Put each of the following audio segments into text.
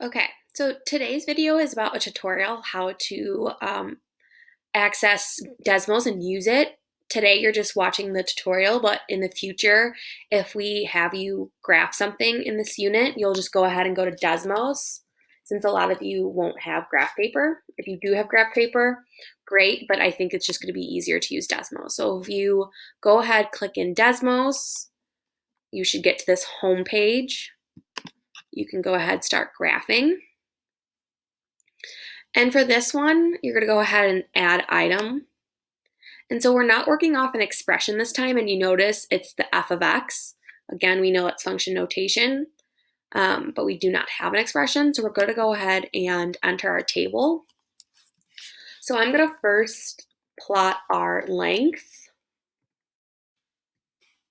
Okay, so today's video is about a tutorial how to access Desmos and use it. Today you're just watching the tutorial, but in the future, if we have you graph something in this unit, you'll just go ahead and go to Desmos, since a lot of you won't have graph paper. If you do have graph paper, great, but I think it's just going to be easier to use Desmos. So if you go ahead, click in Desmos, you should get to this home page. You can go ahead, start graphing. And for this one, you're going to go ahead and add item. And so we're not working off an expression this time, and you notice it's the f of x. Again, we know it's function notation, but we do not have an expression, so we're going to go ahead and enter our table. So I'm going to first plot our length.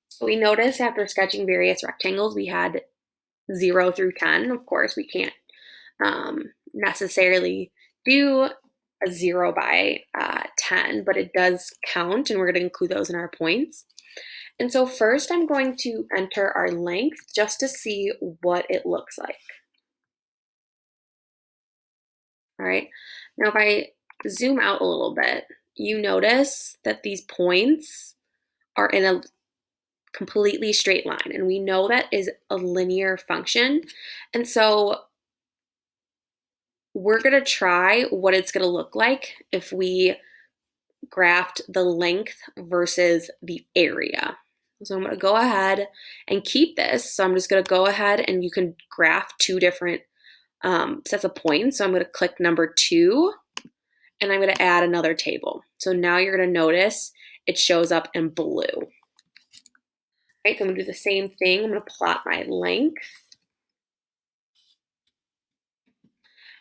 So we notice after sketching various rectangles, we had 0 through 10. Of course, we can't necessarily do a 0 by 10, but it does count, and we're going to include those in our points. And so first I'm going to enter our length just to see what it looks like. All right, now if I zoom out a little bit, you notice that these points are in a completely straight line, and we know that is a linear function. And so we're going to try what it's going to look like if we graphed the length versus the area. So I'm going to go ahead and keep this. So I'm just going to go ahead and you can graph two different sets of points. So I'm going to click number 2 and I'm going to add another table. So now you're going to notice it shows up in blue. All right, so I'm going to do the same thing. I'm going to plot my length.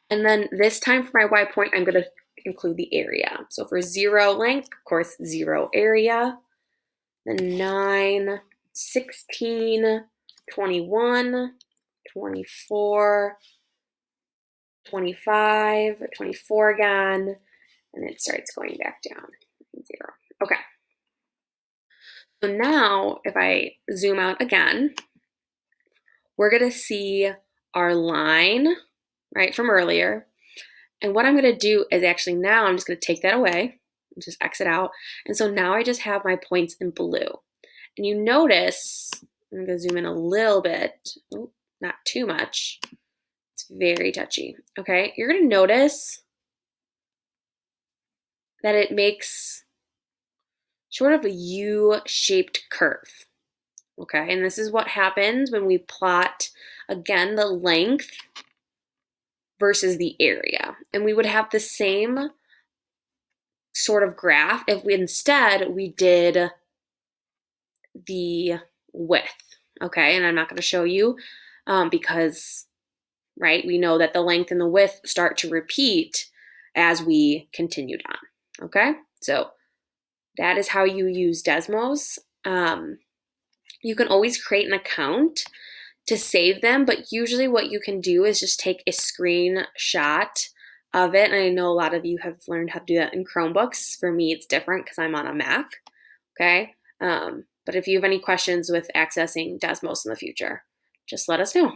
And then this time for my y point, I'm going to include the area. So for 0 length, of course, 0 area. Then 9, 16, 21, 24, 25, 24 again, and it starts going back down, 0. Okay. So now if I zoom out again, we're going to see our line, right, from earlier. And what I'm going to do is actually now I'm just going to take that away and just exit out. And so now I just have my points in blue. And you notice, I'm going to zoom in a little bit, not too much. It's very touchy. Okay, you're going to notice that it makes sort of a U-shaped curve. Okay, and this is what happens when we plot, again, the length versus the area. And we would have the same sort of graph if we instead we did the width. Okay, and I'm not going to show you because, right, we know that the length and the width start to repeat as we continued on. Okay, so that is how you use Desmos. You can always create an account to save them, but usually what you can do is just take a screenshot of it. And I know a lot of you have learned how to do that in Chromebooks. For me, it's different because I'm on a Mac. Okay, but if you have any questions with accessing Desmos in the future, just let us know.